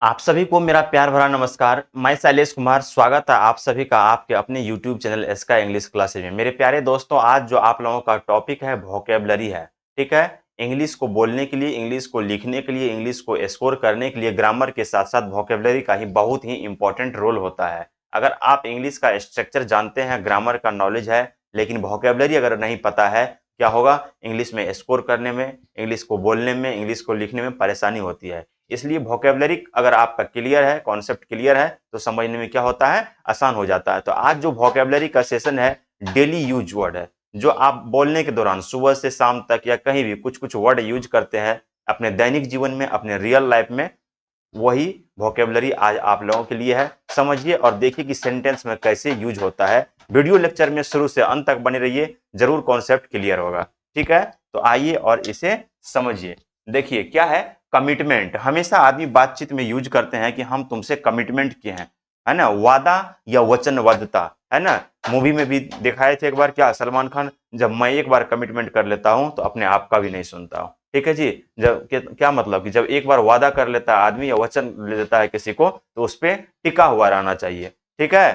आप सभी को मेरा प्यार भरा नमस्कार। मैं शैलेश कुमार, स्वागत है आप सभी का आपके अपने YouTube चैनल एसका इंग्लिश क्लासेज में। मेरे प्यारे दोस्तों, आज जो आप लोगों का टॉपिक है वोकैबुलरी है। ठीक है। इंग्लिश को बोलने के लिए, इंग्लिश को लिखने के लिए, इंग्लिश को स्कोर करने के लिए ग्रामर के साथ साथ वोकैबुलरी का ही बहुत ही इंपॉर्टेंट रोल होता है। अगर आप इंग्लिश का स्ट्रक्चर जानते हैं, ग्रामर का नॉलेज है, लेकिन वोकैबुलरी अगर नहीं पता है, क्या होगा? इंग्लिश में स्कोर करने में, इंग्लिश को बोलने में, इंग्लिश को लिखने में परेशानी होती है। इसलिए वोकैबुलरी अगर आपका क्लियर है, कॉन्सेप्ट क्लियर है, तो समझने में क्या होता है? आसान हो जाता है। तो आज जो वोकैबुलरी का सेशन है, डेली यूज वर्ड है, जो आप बोलने के दौरान सुबह से शाम तक या कहीं भी कुछ कुछ वर्ड यूज करते हैं अपने दैनिक जीवन में, अपने रियल लाइफ में, वही वोकैबुलरी आज आप लोगों के लिए है। समझिए और देखिए कि सेंटेंस में कैसे यूज होता है। वीडियो लेक्चर में शुरू से अंत तक बने रहिए, जरूर कॉन्सेप्ट क्लियर होगा। ठीक है, तो आइए और इसे समझिए। देखिए क्या है कमिटमेंट। हमेशा आदमी बातचीत में यूज करते हैं कि हम तुमसे कमिटमेंट किए हैं, है ना? वादा या वचनबद्धता, है ना? मूवी में भी दिखाए थे एक बार, क्या सलमान खान, जब मैं एक बार कमिटमेंट कर लेता हूं तो अपने आप का भी नहीं सुनता हूं। ठीक है जी। जब क्या मतलब कि जब एक बार वादा कर लेता है आदमी या वचन ले लेता है किसी को, तो उस पर टिका हुआ रहना चाहिए। ठीक है।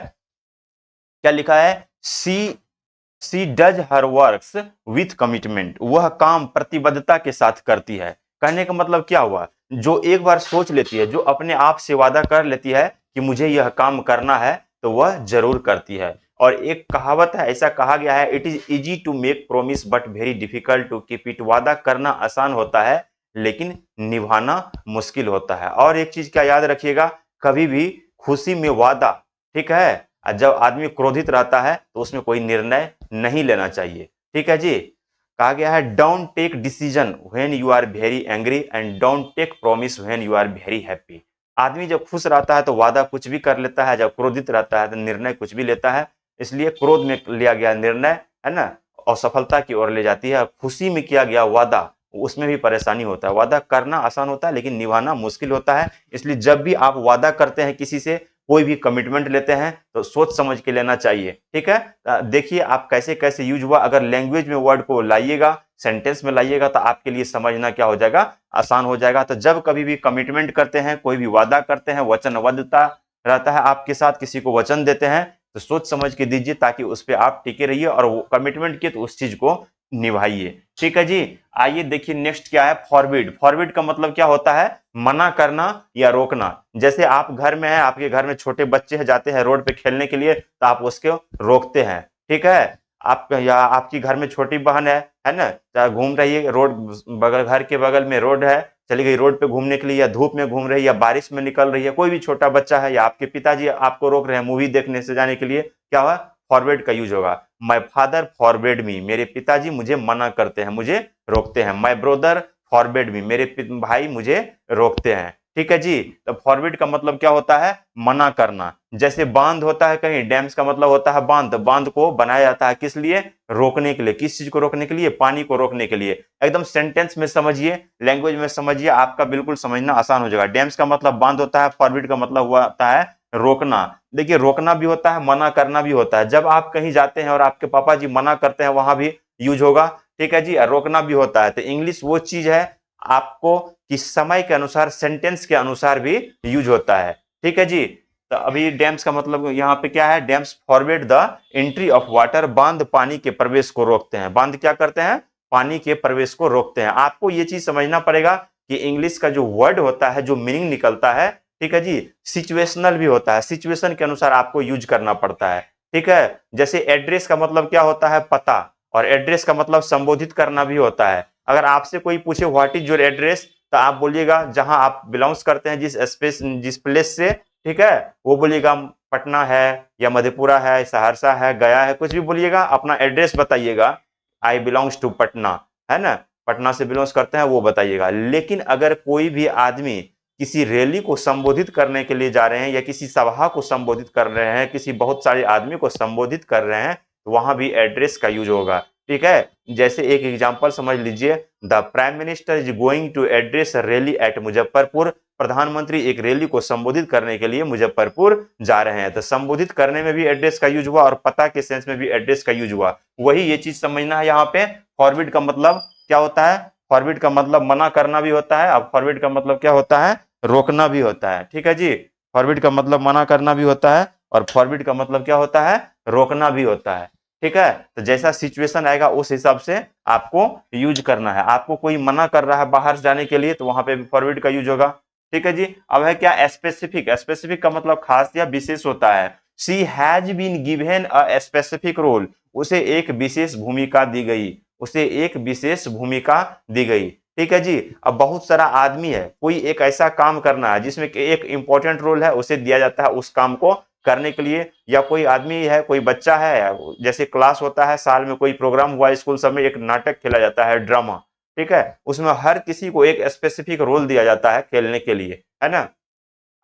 क्या लिखा है? She does her works with commitment. वह काम प्रतिबद्धता के साथ करती है। कहने का मतलब क्या हुआ? जो एक बार सोच लेती है, जो अपने आप से वादा कर लेती है कि मुझे यह काम करना है, तो वह जरूर करती है। और एक कहावत है, ऐसा कहा गया है, it is easy to make promise but very difficult to keep it. वादा करना आसान होता है, लेकिन निभाना मुश्किल होता है। और एक चीज क्या याद रखिएगा, कभी भी खुशी में वादा, ठीक है, जब आदमी क्रोधित रहता है तो उसमें कोई निर्णय नहीं लेना चाहिए। ठीक है जी। कहा गया है, don't take decision when you are very angry and don't take promise when you are very happy. आदमी जब खुश रहता है तो वादा कुछ भी कर लेता है, जब क्रोधित रहता है तो निर्णय कुछ भी लेता है। इसलिए क्रोध में लिया गया निर्णय, है ना, असफलता की ओर ले जाती है। खुशी में किया गया वादा, उसमें भी परेशानी होता है। वादा करना आसान होता है, लेकिन निभाना मुश्किल होता है। इसलिए जब भी आप वादा करते हैं किसी से, कोई भी कमिटमेंट लेते हैं, तो सोच समझ के लेना चाहिए। ठीक है। देखिए आप कैसे कैसे यूज हुआ। अगर लैंग्वेज में वर्ड को लाइएगा, सेंटेंस में लाइएगा, तो आपके लिए समझना क्या हो जाएगा? आसान हो जाएगा। तो जब कभी भी कमिटमेंट करते हैं, कोई भी वादा करते हैं, वचनबद्धता रहता है आपके साथ, किसी को वचन देते हैं, तो सोच समझ के दीजिए, ताकि उस पर आप टिके रहिए और कमिटमेंट किए तो उस चीज को निभाइए। ठीक है जी। आइए देखिए नेक्स्ट क्या है, फॉरबिड। फॉरबिड का मतलब क्या होता है? मना करना या रोकना। जैसे आप घर में हैं, आपके घर में छोटे बच्चे हैं, जाते हैं रोड पे खेलने के लिए, तो आप उसको रोकते हैं। ठीक है। आप या आपकी घर में छोटी बहन है ना, चाहे घूम रही है रोड, बगल घर के बगल में रोड है, चली गई रोड पे घूमने के लिए, या धूप में घूम रही है, या बारिश में निकल रही है, कोई भी छोटा बच्चा है, या आपके पिताजी आपको रोक रहे हैं मूवी देखने से जाने के लिए, क्या हुआ? फॉरवर्ड का यूज होगा। माय फादर फॉरबेड मी। मेरे पिताजी मुझे मना करते हैं, मुझे रोकते हैं। माय ब्रदर फॉरबेड मी। मेरे भाई मुझे रोकते हैं। ठीक है जी। तो फॉरबिड का मतलब क्या होता है? मना करना। जैसे बांध होता है कहीं, डैम्स का मतलब होता है बांध। बांध को बनाया जाता है किस लिए? रोकने के लिए। किस चीज को रोकने के लिए? पानी को रोकने के लिए। एकदम सेंटेंस में समझिए, लैंग्वेज में समझिए, आपका बिल्कुल समझना आसान हो जाएगा। डैम्स का मतलब बांध होता है, फॉरबिड का मतलब हुआ होता है रोकना। देखिए रोकना भी होता है, मना करना भी होता है। जब आप कहीं जाते हैं और आपके पापा जी मना करते हैं, वहां भी यूज होगा। ठीक है जी। रोकना भी होता है। तो इंग्लिश वो चीज है आपको कि समय के अनुसार, सेंटेंस के अनुसार भी यूज होता है। ठीक है जी। तो अभी डैम्स का मतलब यहाँ पे क्या है? Dams forward the entry of water. बांध पानी के प्रवेश को रोकते हैं। बांध क्या करते हैं? पानी के प्रवेश को रोकते हैं। आपको ये चीज समझना पड़ेगा कि इंग्लिश का जो वर्ड होता है, जो मीनिंग निकलता है, ठीक है जी, सिचुएशनल भी होता है। सिचुएशन के अनुसार आपको यूज करना पड़ता है। ठीक है। जैसे एड्रेस का मतलब क्या होता है? पता। और एड्रेस का मतलब संबोधित करना भी होता है। अगर आपसे कोई पूछे व्हाट इज योर एड्रेस, तो आप बोलिएगा जहां आप बिलोंग्स करते हैं, जिस स्पेस, जिस प्लेस से, ठीक है, वो बोलिएगा पटना है, या मधेपुरा है, सहरसा है, गया है, कुछ भी बोलिएगा, अपना एड्रेस बताइएगा। आई बिलोंग्स टू पटना, है ना, पटना से बिलोंग्स करते हैं, वो बताइएगा। लेकिन अगर कोई भी आदमी किसी रैली को संबोधित करने के लिए जा रहे हैं, या किसी सभा को संबोधित कर रहे हैं, किसी बहुत सारे आदमी को संबोधित कर रहे हैं, तो वहां भी एड्रेस का यूज होगा। ठीक है। जैसे एक एग्जांपल समझ लीजिए, the prime minister is going to address rally at Muzaffarpur. प्रधानमंत्री एक रैली को संबोधित करने के लिए मुजफ्फरपुर जा रहे हैं। तो संबोधित करने में भी एड्रेस का यूज हुआ, और पता के सेंस में भी एड्रेस का यूज हुआ। वही ये चीज समझना है यहाँ पे। फॉरवर्ड का मतलब क्या होता है? फॉरवर्ड का मतलब मना करना भी होता है। अब फॉरवर्ड का मतलब क्या होता है? रोकना भी होता है। ठीक है जी, फॉरबिड का मतलब मना करना भी होता है और फॉरबिड का मतलब क्या होता है, रोकना भी होता है। ठीक है, तो जैसा सिचुएशन आएगा उस हिसाब से आपको यूज करना है। आपको कोई मना कर रहा है बाहर जाने के लिए तो वहां पे भी फॉरबिड का यूज होगा। ठीक है जी, अब है क्या स्पेसिफिक। स्पेसिफिक का मतलब खास या विशेष होता है। She has been given a specific role, उसे एक विशेष भूमिका दी गई, उसे एक विशेष भूमिका दी गई। ठीक है जी, अब बहुत सारा आदमी है, कोई एक ऐसा काम करना है जिसमें एक इंपॉर्टेंट रोल है, उसे दिया जाता है उस काम को करने के लिए। या कोई आदमी है, कोई बच्चा है, जैसे क्लास होता है, साल में कोई प्रोग्राम हुआ, स्कूल सब में एक नाटक खेला जाता है, ड्रामा। ठीक है, उसमें हर किसी को एक स्पेसिफिक रोल दिया जाता है खेलने के लिए, है ना।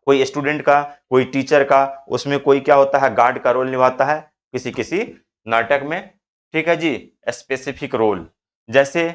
कोई स्टूडेंट का, कोई टीचर का, उसमें कोई क्या होता है, गार्ड का रोल निभाता है किसी किसी नाटक में। ठीक है जी, स्पेसिफिक रोल। जैसे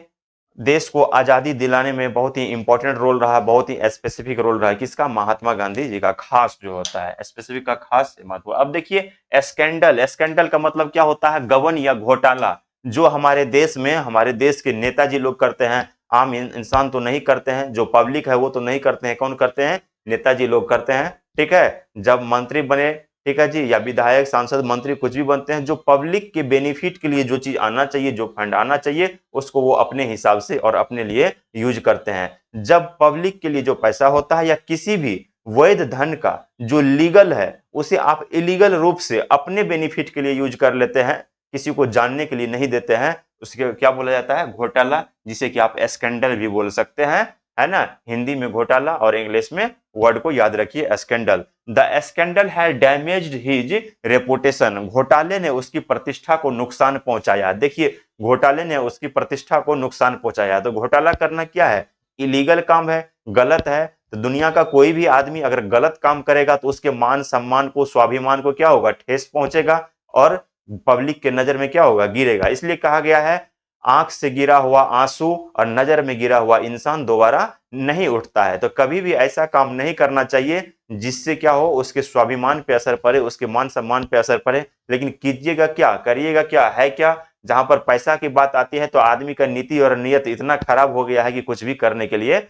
देश को आजादी दिलाने में बहुत ही इंपॉर्टेंट रोल रहा, बहुत ही स्पेसिफिक रोल रहा किसका, महात्मा गांधी जी का। खास जो होता है स्पेसिफिक का खास महत्व। अब देखिए स्कैंडल। स्कैंडल का मतलब क्या होता है, गबन या घोटाला, जो हमारे देश में हमारे देश के नेताजी लोग करते हैं। आम इंसान तो नहीं करते हैं, जो पब्लिक है वो तो नहीं करते हैं, कौन करते हैं, नेताजी लोग करते हैं। ठीक है, जब मंत्री बने, ठीक है जी, या विधायक सांसद मंत्री कुछ भी बनते हैं, जो पब्लिक के बेनिफिट के लिए जो चीज आना चाहिए, जो फंड आना चाहिए, उसको वो अपने हिसाब से और अपने लिए यूज करते हैं। जब पब्लिक के लिए जो पैसा होता है या किसी भी वैध धन का जो लीगल है, उसे आप इलीगल रूप से अपने बेनिफिट के लिए यूज कर लेते हैं, किसी को जानने के लिए नहीं देते हैं, उसके क्या बोला जाता है, घोटाला, जिसे कि आप स्कैंडल भी बोल सकते हैं, है ना। हिंदी में घोटाला और इंग्लिश में वर्ड को याद रखिए, scandal. The scandal has damaged his reputation, घोटाले ने उसकी प्रतिष्ठा को नुकसान पहुंचाया। देखिए, घोटाले ने उसकी प्रतिष्ठा को नुकसान पहुंचाया। तो घोटाला करना क्या है, इलीगल काम है, गलत है। तो दुनिया का कोई भी आदमी अगर गलत काम करेगा तो उसके मान सम्मान को, स्वाभिमान को क्या होगा, ठेस पहुंचेगा और पब्लिक के नजर में क्या होगा, गिरेगा। इसलिए कहा गया है, आंख से गिरा हुआ आंसू और नजर में गिरा हुआ इंसान दोबारा नहीं उठता है। तो कभी भी ऐसा काम नहीं करना चाहिए जिससे क्या हो, उसके स्वाभिमान पे असर पड़े, उसके मान सम्मान पे असर पड़े। लेकिन कीजिएगा क्या, करिएगा क्या, है क्या, जहां पर पैसा की बात आती है तो आदमी का नीति और नियत इतना खराब हो गया है कि कुछ भी करने के लिए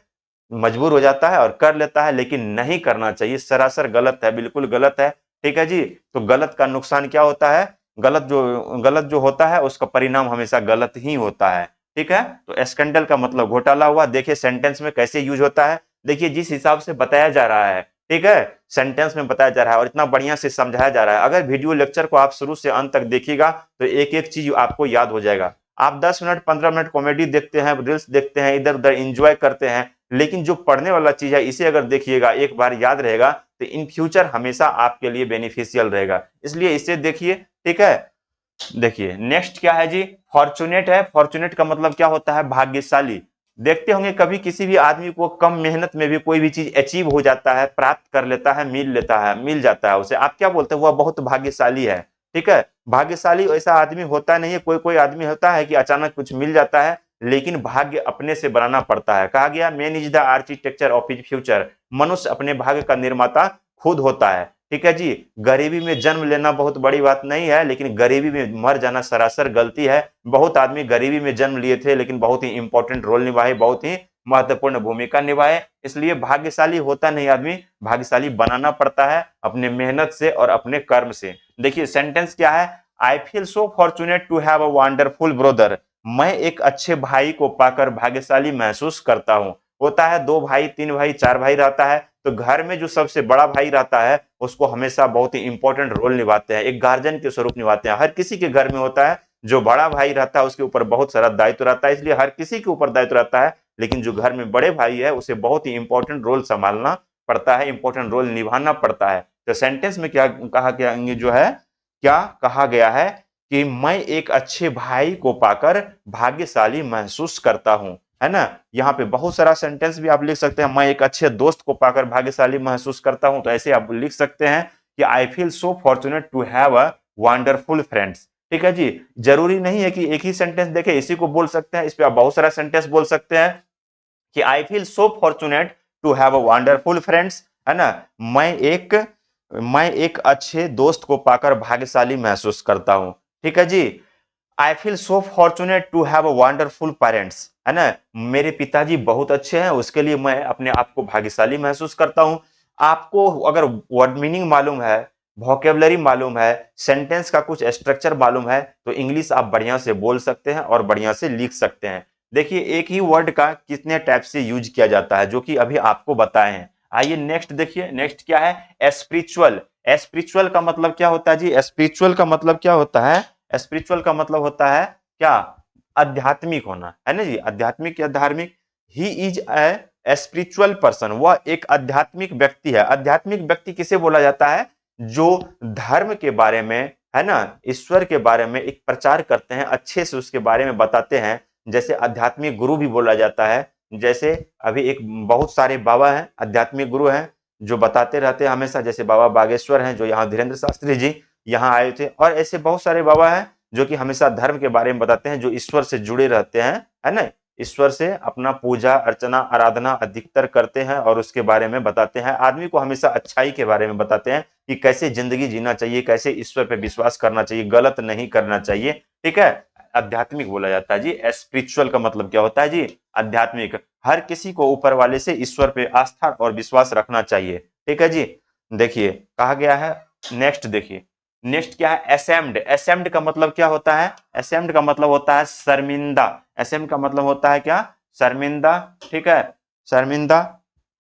मजबूर हो जाता है और कर लेता है। लेकिन नहीं करना चाहिए, सरासर गलत है, बिल्कुल गलत है। ठीक है जी, तो गलत का नुकसान क्या होता है, गलत जो होता है उसका परिणाम हमेशा गलत ही होता है। ठीक है, तो स्कैंडल का मतलब घोटाला हुआ। देखिए सेंटेंस में कैसे यूज होता है, देखिए जिस हिसाब से बताया जा रहा है, ठीक है, सेंटेंस में बताया जा रहा है और इतना बढ़िया से समझाया जा रहा है। अगर वीडियो लेक्चर को आप शुरू से अंत तक देखिएगा तो एक एक चीज आपको याद हो जाएगा। आप 10 मिनट 15 मिनट कॉमेडी देखते हैं, रील्स देखते हैं, इधर उधर इंजॉय करते हैं, लेकिन जो पढ़ने वाला चीज है इसे अगर देखिएगा, एक बार याद रहेगा तो इन फ्यूचर हमेशा आपके लिए बेनिफिशियल रहेगा। इसलिए इसे देखिए। ठीक है, देखिए नेक्स्ट क्या है जी, फॉर्चुनेट है। फॉर्चुनेट का मतलब क्या होता है, भाग्यशाली। देखते होंगे कभी किसी भी आदमी को कम मेहनत में भी कोई भी चीज अचीव हो जाता है, प्राप्त कर लेता है, मिल लेता है, मिल जाता है उसे, आप क्या बोलते हैं, वह बहुत भाग्यशाली है। ठीक है, भाग्यशाली ऐसा आदमी होता नहीं है, कोई कोई आदमी होता है कि अचानक कुछ मिल जाता है, लेकिन भाग्य अपने से बनाना पड़ता है। कहा गया man is the architecture of his future, मनुष्य अपने भाग्य का निर्माता खुद होता है। ठीक है जी, गरीबी में जन्म लेना बहुत बड़ी बात नहीं है, लेकिन गरीबी में मर जाना सरासर गलती है। बहुत आदमी गरीबी में जन्म लिए थे लेकिन बहुत ही इंपॉर्टेंट रोल निभाए, बहुत ही महत्वपूर्ण भूमिका निभाए। इसलिए भाग्यशाली होता नहीं आदमी, भाग्यशाली बनाना पड़ता है अपने मेहनत से और अपने कर्म से। देखिए सेंटेंस क्या है, I feel so fortunate to have a wonderful brother, मैं एक अच्छे भाई को पाकर भाग्यशाली महसूस करता हूँ। होता है 2 भाई 3 भाई 4 भाई रहता है, तो घर में जो सबसे बड़ा भाई रहता है उसको हमेशा बहुत ही इंपॉर्टेंट रोल निभाते हैं, एक गार्जियन के स्वरूप निभाते हैं। हर किसी के घर में होता है, जो बड़ा भाई रहता है उसके ऊपर बहुत सारा दायित्व रहता है, इसलिए हर किसी के ऊपर दायित्व रहता है। लेकिन जो घर में बड़े भाई है उसे बहुत ही इंपॉर्टेंट रोल संभालना पड़ता है, इंपॉर्टेंट रोल निभाना पड़ता है। तो सेंटेंस में क्या कहा गया, जो है क्या कहा गया है कि मैं एक अच्छे भाई को पाकर भाग्यशाली महसूस करता हूं, है ना। यहाँ पे बहुत सारा सेंटेंस भी आप लिख सकते हैं, मैं एक अच्छे दोस्त को पाकर भाग्यशाली महसूस करता हूं, तो ऐसे आप लिख सकते हैं कि I feel so fortunate to have a wonderful friends. ठीक है जी, जरूरी नहीं है कि एक ही सेंटेंस देखे इसी को बोल सकते हैं, इस पे आप बहुत सारा सेंटेंस बोल सकते हैं कि I feel so fortunate to have a wonderful friends, है ना। मैं एक अच्छे दोस्त को पाकर भाग्यशाली महसूस करता हूं। ठीक है जी, I feel so fortunate to have a wonderful parents, है ना। मेरे पिताजी बहुत अच्छे हैं, उसके लिए मैं अपने आप को भाग्यशाली महसूस करता हूं। आपको अगर वर्ड मीनिंग मालूम है, वोकेबलरी मालूम है, सेंटेंस का कुछ स्ट्रक्चर मालूम है, तो इंग्लिश आप बढ़िया से बोल सकते हैं और बढ़िया से लिख सकते हैं। देखिए एक ही वर्ड का कितने टाइप से यूज किया जाता है, जो कि अभी आपको बताए हैं। आइए नेक्स्ट देखिए, नेक्स्ट क्या है, स्पिरिचुअल। स्पिरिचुअल का मतलब क्या होता है जी? स्पिरिचुअल का मतलब क्या होता है? स्पिरिचुअल का मतलब होता है क्या? आध्यात्मिक होना, है ना जी, आध्यात्मिक या धार्मिक। He is a spiritual person, वह एक आध्यात्मिक व्यक्ति है। आध्यात्मिक व्यक्ति किसे बोला जाता है? जो धर्म के बारे में, है ना, ईश्वर के बारे में एक प्रचार करते हैं, अच्छे से उसके बारे में बताते हैं। जैसे आध्यात्मिक गुरु भी बोला जाता है। जैसे अभी एक बहुत सारे बाबा हैं, आध्यात्मिक गुरु हैं, जो बताते रहते हैं हमेशा। जैसे बाबा बागेश्वर हैं, जो यहाँ धीरेन्द्र शास्त्री जी यहाँ आए थे, और ऐसे बहुत सारे बाबा हैं जो कि हमेशा धर्म के बारे में बताते हैं, जो ईश्वर से जुड़े रहते हैं, है ना। ईश्वर से अपना पूजा अर्चना आराधना अधिकतर करते हैं और उसके बारे में बताते हैं। आदमी को हमेशा अच्छाई के बारे में बताते हैं कि कैसे जिंदगी जीना चाहिए, कैसे ईश्वर पे विश्वास करना चाहिए, गलत नहीं करना चाहिए। ठीक है, आध्यात्मिक बोला जाता है जी। स्पिरिचुअल का मतलब क्या होता है जी? आध्यात्मिक। हर किसी को ऊपर वाले से ईश्वर पे आस्था और विश्वास रखना चाहिए। ठीक है जी। देखिए कहा गया है, नेक्स्ट देखिए, नेक्स्ट क्या है, एसेम्ड। एसेम्ड का मतलब क्या होता है? एसेम्ड का मतलब होता है शर्मिंदा। एसेम्ड का मतलब होता है क्या? शर्मिंदा। ठीक है, शर्मिंदा।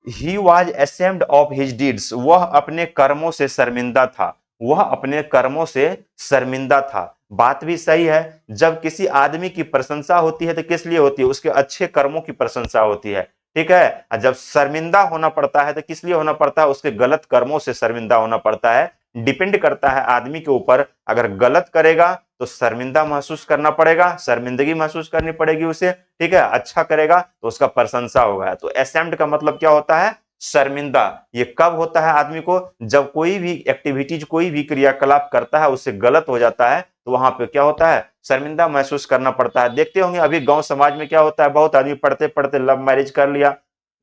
He was ashamed of his deeds, वह अपने कर्मों से शर्मिंदा था। वह अपने कर्मों से शर्मिंदा था। बात भी सही है। जब किसी आदमी की प्रशंसा होती है तो किस लिए होती है? उसके अच्छे कर्मों की प्रशंसा होती है। ठीक है, जब शर्मिंदा होना पड़ता है तो किस लिए होना पड़ता है? उसके गलत कर्मों से शर्मिंदा होना पड़ता है। डिपेंड करता है आदमी के ऊपर। अगर गलत करेगा तो शर्मिंदा महसूस करना पड़ेगा, शर्मिंदगी महसूस करनी पड़ेगी उसे। ठीक है, अच्छा करेगा तो उसका प्रशंसा होगा। तो एसेम्ड का मतलब क्या होता है? शर्मिंदा। ये कब होता है आदमी को? जब कोई भी एक्टिविटीज, कोई भी क्रियाकलाप करता है उससे गलत हो जाता है, तो वहां पे क्या होता है? शर्मिंदा महसूस करना पड़ता है। देखते होंगे अभी गांव समाज में क्या होता है, बहुत आदमी पढ़ते पढ़ते लव मैरिज कर लिया,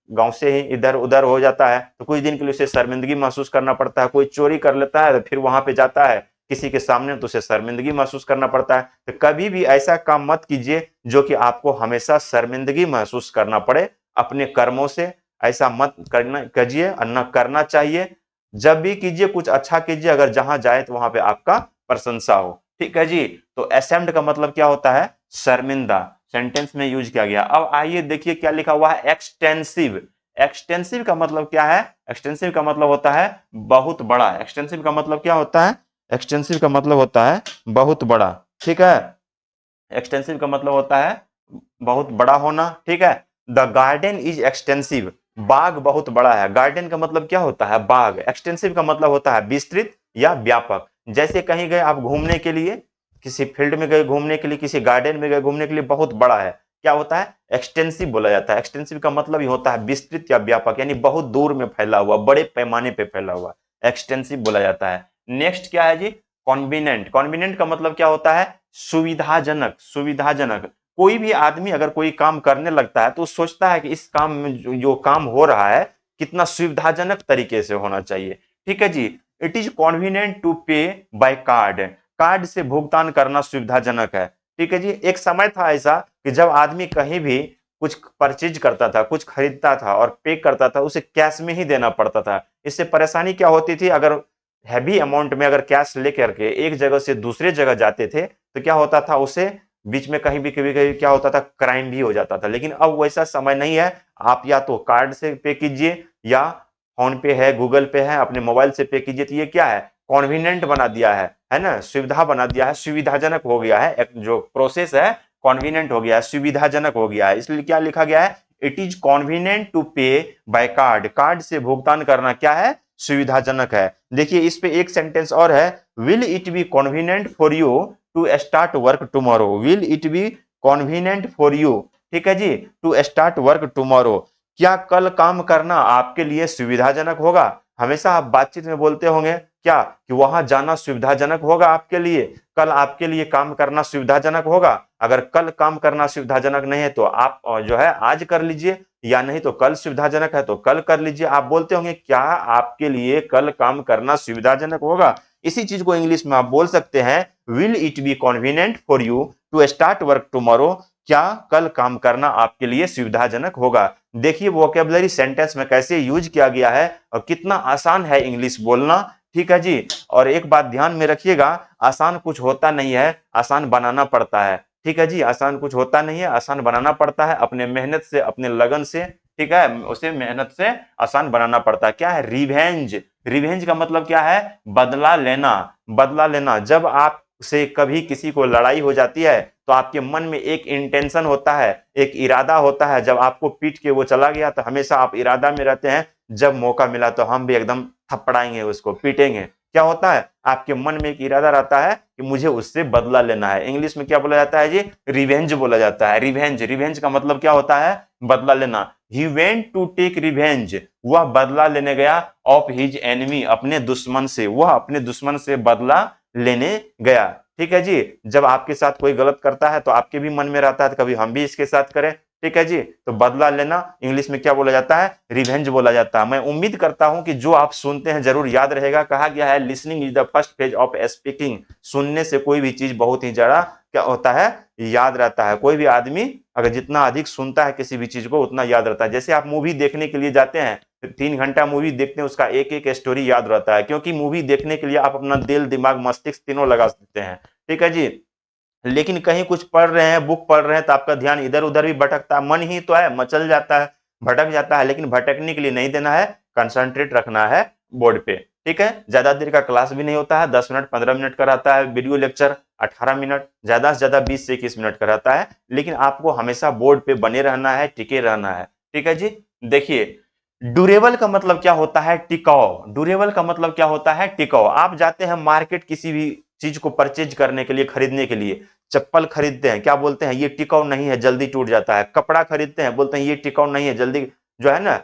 गांव से ही इधर उधर हो जाता है, तो कुछ दिन के लिए उसे शर्मिंदगी महसूस करना पड़ता है। कोई चोरी कर लेता है तो फिर वहां पे जाता है किसी के सामने, तो उसे शर्मिंदगी महसूस करना पड़ता है। तो कभी भी ऐसा काम मत कीजिए जो कि आपको हमेशा शर्मिंदगी महसूस करना पड़े अपने कर्मों से। ऐसा मत करना कीजिए और न करना चाहिए। जब भी कीजिए कुछ अच्छा कीजिए, अगर जहां जाए तो वहां पे आपका प्रशंसा हो। ठीक है जी। तो एसेम्ड का मतलब क्या होता है? शर्मिंदा। सेंटेंस में यूज किया गया। अब आइए देखिए क्या लिखा हुआ है, एक्सटेंसिव। एक्सटेंसिव का मतलब क्या है? एक्सटेंसिव का मतलब होता है बहुत बड़ा। एक्सटेंसिव का मतलब क्या होता है? एक्सटेंसिव का मतलब होता है बहुत बड़ा। ठीक है, एक्सटेंसिव का मतलब होता है बहुत बड़ा होना। ठीक है, द गार्डन इज एक्सटेंसिव, बाग बहुत बड़ा है। गार्डन का मतलब क्या होता है? बाग। एक्सटेंसिव का मतलब होता है विस्तृत या व्यापक। जैसे कहीं गए आप घूमने के लिए, किसी फील्ड में गए घूमने के लिए, किसी गार्डन में गए घूमने के लिए, बहुत बड़ा है, क्या होता है? एक्सटेंसिव बोला जाता है। एक्सटेंसिव का मतलब ही होता है विस्तृत या व्यापक, यानी बहुत दूर में फैला हुआ, बड़े पैमाने पे फैला हुआ, एक्सटेंसिव बोला जाता है। नेक्स्ट क्या है जी? कॉन्वीनेंट। कॉन्वीनेंट का मतलब क्या होता है? सुविधाजनक। सुविधाजनक। कोई भी आदमी अगर कोई काम करने लगता है तो सोचता है कि इस काम में जो काम हो रहा है कितना सुविधाजनक तरीके से होना चाहिए। ठीक है जी। इट इज कॉन्वीनियंट टू पे बाय कार्ड, कार्ड से भुगतान करना सुविधाजनक है। ठीक है जी। एक समय था ऐसा कि जब आदमी कहीं भी कुछ परचेज करता था, कुछ खरीदता था और पे करता था, उसे कैश में ही देना पड़ता था। इससे परेशानी क्या होती थी? अगर हैवी अमाउंट में अगर कैश लेकर के एक जगह से दूसरे जगह जाते थे तो क्या होता था, उसे बीच में कहीं भी कभी कभी क्या होता था, क्राइम भी हो जाता था। लेकिन अब वैसा समय नहीं है। आप या तो कार्ड से पे कीजिए या फोन पे है, गूगल पे है, अपने मोबाइल से पे कीजिए। तो ये क्या है? कॉन्वीनियंट बना दिया है ना, सुविधा बना दिया है, सुविधाजनक हो गया है। एक जो प्रोसेस है कॉन्वीनियंट हो गया है, सुविधाजनक हो गया है। इसलिए क्या लिखा गया है? इट इज कॉन्वीनियंट टू पे बाय कार्ड, कार्ड से भुगतान करना क्या है? सुविधाजनक है। देखिए इस पे एक सेंटेंस और है, will it be convenient for you to start work tomorrow. Will it be convenient for you, ठीक है जी, टू स्टार्ट वर्क टुमारो। क्या कल काम करना आपके लिए सुविधाजनक होगा? हमेशा आप बातचीत में बोलते होंगे क्या कि वहां जाना सुविधाजनक होगा आपके लिए, कल आपके लिए काम करना सुविधाजनक होगा। अगर कल काम करना सुविधाजनक नहीं है तो आप जो है आज कर लीजिए, या नहीं तो कल सुविधाजनक है तो कल कर लीजिए। आप बोलते होंगे क्या आपके लिए कल काम करना सुविधाजनक होगा। इसी चीज को इंग्लिश में आप बोल सकते हैं, will it be convenient for you to start work tomorrow. क्या कल काम करना आपके लिए सुविधाजनक होगा। देखिए वोकेबलरी सेंटेंस में कैसे यूज किया गया है और कितना आसान है इंग्लिश बोलना। ठीक है जी। और एक बात ध्यान में रखिएगा, आसान कुछ होता नहीं है, आसान बनाना पड़ता है। ठीक है जी, आसान कुछ होता नहीं है, आसान बनाना पड़ता है अपने मेहनत से, अपने लगन से। ठीक है, उसे मेहनत से आसान बनाना पड़ता है। क्या है रिवेंज। रिवेंज का मतलब क्या है, बदला लेना। बदला लेना, जब आप से कभी किसी को लड़ाई हो जाती है तो आपके मन में एक इंटेंशन होता है, एक इरादा होता है। जब आपको पीट के वो चला गया तो हमेशा आप इरादा में रहते हैं, जब मौका मिला तो हम भी एकदम थपड़ाएंगे, उसको पीटेंगे। क्या होता है, आपके मन में एक इरादा रहता है कि मुझे उससे बदला लेना है। इंग्लिश में क्या बोला जाता है जी, रिवेंज बोला जाता है। रिवेंज, रिवेंज का मतलब क्या होता है, बदला लेना। He went to take revenge, वह बदला लेने गया। ऑफ हिज एनिमी, अपने दुश्मन से, वह अपने दुश्मन से बदला लेने गया। ठीक है जी। जब आपके साथ कोई गलत करता है तो आपके भी मन में रहता है कभी हम भी इसके साथ करें। ठीक है जी। तो बदला लेना इंग्लिश में क्या बोला जाता है, रिवेंज बोला जाता है। मैं उम्मीद करता हूं कि जो आप सुनते हैं जरूर याद रहेगा। कहा गया है listening is the first phase of speaking. सुनने से कोई भी चीज बहुत ही ज्यादा क्या होता है, याद रहता है। कोई भी आदमी अगर जितना अधिक सुनता है किसी भी चीज को उतना याद रहता है। जैसे आप मूवी देखने के लिए जाते हैं, 3 घंटा मूवी देखते हैं, उसका एक एक स्टोरी याद रहता है, क्योंकि मूवी देखने के लिए आप अपना दिल दिमाग मस्तिष्क तीनों लगा सकते हैं। ठीक है जी। लेकिन कहीं कुछ पढ़ रहे हैं, बुक पढ़ रहे हैं, तो आपका ध्यान इधर उधर भी भटकता है। मन ही तो है, मचल जाता है, भटक जाता है। लेकिन भटकने के लिए नहीं देना है, कंसंट्रेट रखना है बोर्ड पे। ठीक है, ज्यादा देर का क्लास भी नहीं होता है, 10 मिनट 15 मिनट का रहता है। वीडियो लेक्चर 18 मिनट, ज्यादा से ज्यादा 20 से 21 मिनट का रहता है। लेकिन आपको हमेशा बोर्ड पे बने रहना है, टिके रहना है। ठीक है जी। देखिए ड्यूरेबल का मतलब क्या होता है, टिकाऊ। ड्यूरेबल का मतलब क्या होता है, टिकाऊ। आप जाते हैं मार्केट किसी भी चीज को परचेज करने के लिए, खरीदने के लिए, चप्पल खरीदते हैं, क्या बोलते हैं, ये टिकाऊ नहीं है, जल्दी टूट जाता है। कपड़ा खरीदते हैं, बोलते हैं ये टिकाऊ नहीं है, जल्दी जो है ना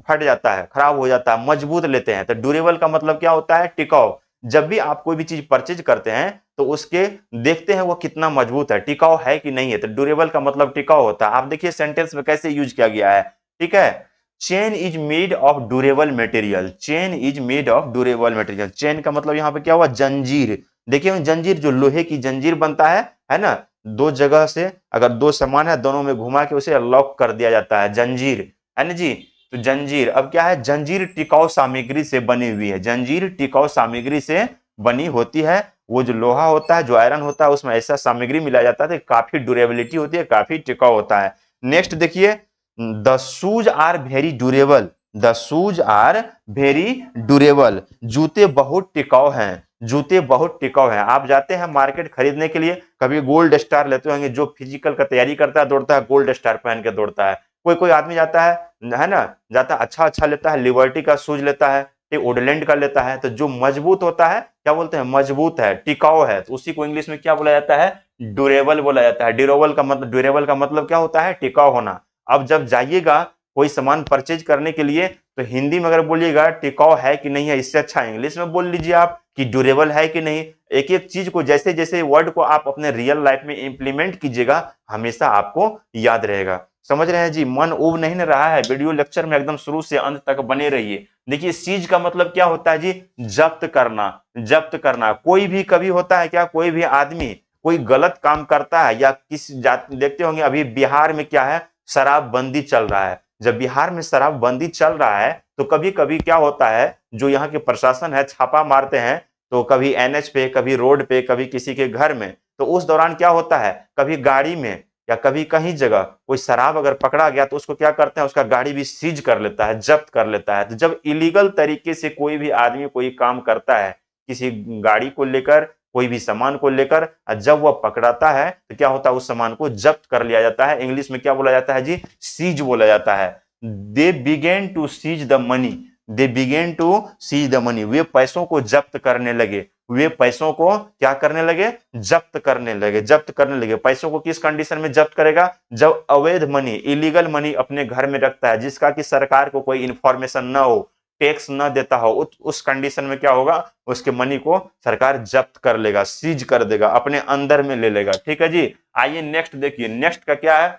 फट जाता है, खराब हो जाता है। मजबूत लेते हैं। तो ड्यूरेबल का मतलब क्या होता है, टिकाऊ। जब भी आप कोई भी चीज परचेज करते हैं तो उसके देखते हैं वो कितना मजबूत है, टिकाऊ है कि नहीं है। तो ड्यूरेबल का मतलब टिकाऊ होता है। आप देखिए सेंटेंस में कैसे यूज किया गया है। ठीक है, chain is made of durable material. Chain is made of durable material. Chain का मतलब यहाँ पे क्या हुआ, जंजीर। देखिए जंजीर जो लोहे की जंजीर बनता है ना, दो जगह से अगर दो सामान है दोनों में घुमा के उसे लॉक कर दिया जाता है, जंजीर, है ना जी। तो जंजीर अब क्या है, जंजीर टिकाऊ सामग्री से बनी हुई है। जंजीर टिकाऊ सामग्री से बनी होती है। वो जो लोहा होता है, जो आयरन होता है, उसमें ऐसा सामग्री मिलाया जाता है तो काफी ड्यूरेबिलिटी होती है, काफी टिकाऊ होता है। नेक्स्ट देखिए, the shoes are very durable. The shoes are very durable, जूते बहुत टिकाऊ हैं। जूते बहुत टिकाऊ हैं। आप जाते हैं मार्केट खरीदने के लिए, कभी गोल्ड स्टार लेते होंगे, जो फिजिकल का तैयारी करता है दौड़ता है गोल्ड स्टार पहन के दौड़ता है। कोई कोई आदमी जाता है ना, जाता अच्छा अच्छा लेता है, लिबर्टी का शूज लेता है, वुडलैंड का लेता है। तो जो मजबूत होता है क्या बोलते हैं, मजबूत है, टिकाऊ है, तो उसी को इंग्लिश में क्या बोला जाता है, ड्यूरेबल बोला जाता है। ड्यूरेबल का मतलब क्या होता है, टिकाऊ होना। अब जब जाइएगा कोई सामान परचेज करने के लिए तो हिंदी में अगर बोलिएगा टिकाऊ है कि नहीं है, इससे अच्छा इंग्लिश में बोल लीजिए आप कि ड्यूरेबल है कि नहीं। एक एक चीज को, जैसे जैसे वर्ड को आप अपने रियल लाइफ में इंप्लीमेंट कीजिएगा, हमेशा आपको याद रहेगा। समझ रहे हैं जी, मन उब नहीं न रहा है, वीडियो लेक्चर में एकदम शुरू से अंत तक बने रहिए। देखिए सीज का मतलब क्या होता है जी, जब्त करना। जब्त करना, कोई भी कभी होता है क्या, कोई भी आदमी कोई गलत काम करता है या देखते होंगे अभी बिहार में क्या है, शराबबंदी चल रहा है। जब बिहार में शराबबंदी चल रहा है तो कभी कभी क्या होता है, जो यहाँ के प्रशासन है छापा मारते हैं, तो कभी एनएच पे, कभी रोड पे, कभी किसी के घर में। तो उस दौरान क्या होता है, कभी गाड़ी में या कभी कहीं जगह कोई शराब अगर पकड़ा गया तो उसको क्या करते हैं, उसका गाड़ी भी सीज कर लेता है, जब्त कर लेता है। तो जब इलीगल तरीके से कोई भी आदमी कोई काम करता है, किसी गाड़ी को लेकर, कोई भी सामान को लेकर, जब वह पकड़ाता है तो क्या होता है, उस सामान को जब्त कर लिया जाता है। इंग्लिश में क्या बोला जाता है जी, सीज बोला जाता है। They begin to seize the money. They begin to seize the money, वे पैसों को जब्त करने लगे। वे पैसों को क्या करने लगे, जब्त करने लगे। जब्त करने लगे। पैसों को किस कंडीशन में जब्त करेगा, जब अवैध मनी, इलीगल मनी अपने घर में रखता है, जिसका कि सरकार को कोई इंफॉर्मेशन ना हो, टैक्स न देता हो, उस कंडीशन में क्या होगा, उसके मनी को सरकार जब्त कर लेगा, सीज कर देगा, अपने अंदर में ले लेगा। ठीक है जी। आइए नेक्स्ट देखिए, नेक्स्ट का क्या है,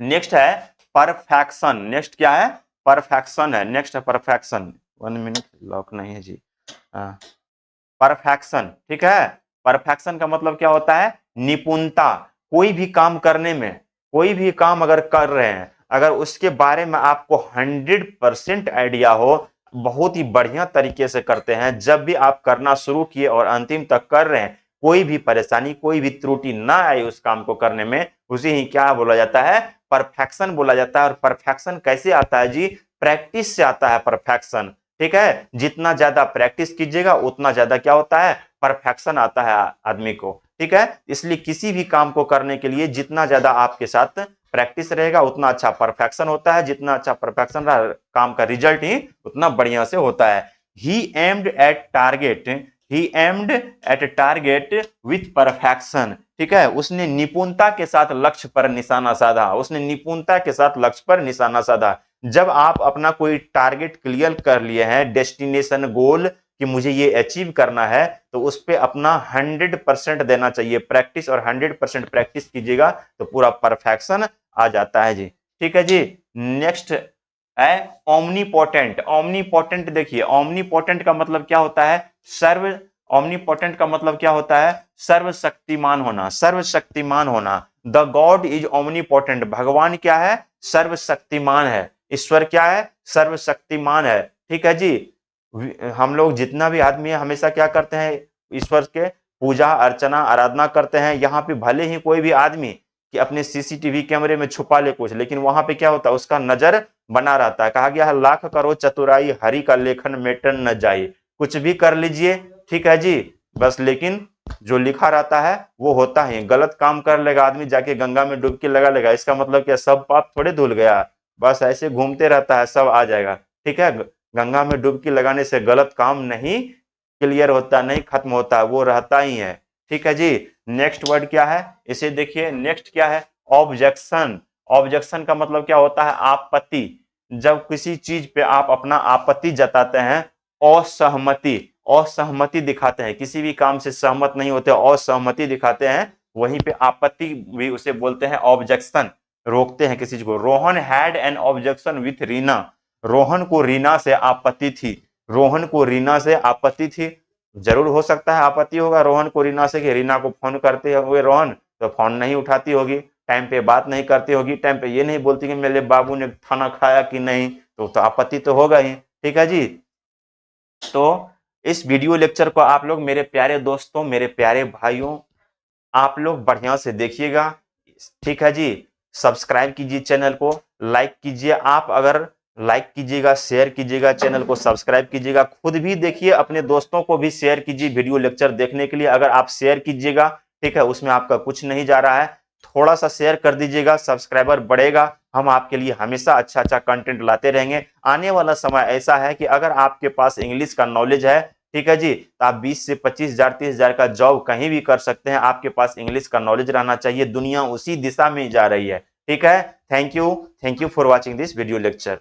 नेक्स्ट है परफेक्शन। नेक्स्ट क्या है, परफेक्शन है। नेक्स्ट है परफेक्शन। 1 मिनट, लॉक नहीं है जी। परफेक्शन, ठीक है। परफेक्शन का मतलब क्या होता है, निपुणता। कोई भी काम करने में, कोई भी काम अगर कर रहे हैं, अगर उसके बारे में आपको 100% आइडिया हो, बहुत ही बढ़िया तरीके से करते हैं, जब भी आप करना शुरू किए और अंतिम तक कर रहे हैं, कोई भी परेशानी, कोई भी त्रुटि ना आए उस काम को करने में, उसे ही क्या बोला जाता है? परफेक्शन बोला जाता है। और परफेक्शन कैसे आता है जी? प्रैक्टिस से आता है परफेक्शन। ठीक है, जितना ज्यादा प्रैक्टिस कीजिएगा उतना ज्यादा क्या होता है? परफेक्शन आता है आदमी को। ठीक है, इसलिए किसी भी काम को करने के लिए जितना ज्यादा आपके साथ प्रैक्टिस रहेगा उतना अच्छा परफेक्शन होता है, जितना अच्छा परफेक्शन रहा काम का रिजल्ट ही उतना बढ़िया से होता है। He aimed at target, he aimed at target with perfection. ठीक है, उसने निपुणता के साथ लक्ष्य पर निशाना साधा, उसने निपुणता के साथ लक्ष्य पर निशाना साधा। जब आप अपना कोई टारगेट क्लियर कर लिए हैं, डेस्टिनेशन गोल कि मुझे ये अचीव करना है, तो उस पर अपना 100% देना चाहिए प्रैक्टिस, और 100% प्रैक्टिस कीजिएगा तो पूरा परफेक्शन आ जाता है जी। ठीक है जी। नेक्स्ट है ओमनीपोटेंट। ओमनीपोटेंट देखिए, ओमनीपोटेंट का मतलब क्या होता है? सर्व, ओमनीपोटेंट का मतलब क्या होता है? सर्वशक्तिमान होना, सर्वशक्तिमान होना। द गॉड इज ओमनीपोटेंट, भगवान क्या है? सर्वशक्तिमान है। ईश्वर क्या है? सर्वशक्तिमान है। ठीक है जी। हम लोग जितना भी आदमी है हमेशा क्या करते हैं? ईश्वर के पूजा अर्चना आराधना करते हैं। यहाँ पे भले ही कोई भी आदमी कि अपने सीसीटीवी कैमरे में छुपा ले कुछ, लेकिन वहां पे क्या होता है? उसका नजर बना रहता है। कहा गया है, लाख करो चतुराई हरि का लेखन मेटन न जाए। कुछ भी कर लीजिए, ठीक है जी, बस लेकिन जो लिखा रहता है वो होता है। गलत काम कर लेगा आदमी, जाके गंगा में डुबकी लगा लेगा, इसका मतलब क्या सब पाप थोड़े धुल गया? बस ऐसे घूमते रहता है, सब आ जाएगा। ठीक है, गंगा में डुबकी लगाने से गलत काम नहीं क्लियर होता, नहीं खत्म होता, वो रहता ही है। ठीक है जी। नेक्स्ट वर्ड क्या है? इसे देखिए, नेक्स्ट क्या है? ऑब्जेक्शन। ऑब्जेक्शन का मतलब क्या होता है? आपत्ति। जब किसी चीज पे आप अपना आपत्ति जताते हैं, असहमति, असहमति दिखाते हैं, किसी भी काम से सहमत नहीं होते, असहमति दिखाते हैं, वहीं पे आपत्ति भी उसे बोलते हैं ऑब्जेक्शन। रोकते हैं किसी चीज को। Rohan had an objection with Reena. Rohan को रीना से आपत्ति थी, रोहन को रीना से आपत्ति थी। जरूर हो सकता है आपत्ति होगा रोहन को रीना से, कि रीना को फोन करते हुए रोहन तो फोन नहीं उठाती होगी, टाइम पे बात नहीं करती होगी, टाइम पे ये नहीं बोलती कि मेरे बाबू ने खाना खाया कि नहीं, तो आपत्ति तो होगा ही। ठीक है जी। तो इस वीडियो लेक्चर को आप लोग, मेरे प्यारे दोस्तों, मेरे प्यारे भाइयों, आप लोग बढ़िया से देखिएगा। ठीक है जी। सब्सक्राइब कीजिए चैनल को, लाइक कीजिए। आप अगर लाइक कीजिएगा, शेयर कीजिएगा, चैनल को सब्सक्राइब कीजिएगा, खुद भी देखिए, अपने दोस्तों को भी शेयर कीजिए वीडियो लेक्चर देखने के लिए। अगर आप शेयर कीजिएगा, ठीक है, उसमें आपका कुछ नहीं जा रहा है, थोड़ा सा शेयर कर दीजिएगा, सब्सक्राइबर बढ़ेगा। हम आपके लिए हमेशा अच्छा अच्छा कंटेंट लाते रहेंगे। आने वाला समय ऐसा है कि अगर आपके पास इंग्लिश का नॉलेज है, ठीक है जी, तो आप 20 से 25,000 30,000 का जॉब कहीं भी कर सकते हैं। आपके पास इंग्लिश का नॉलेज रहना चाहिए, दुनिया उसी दिशा में जा रही है। ठीक है, thank you for watching this video lecture.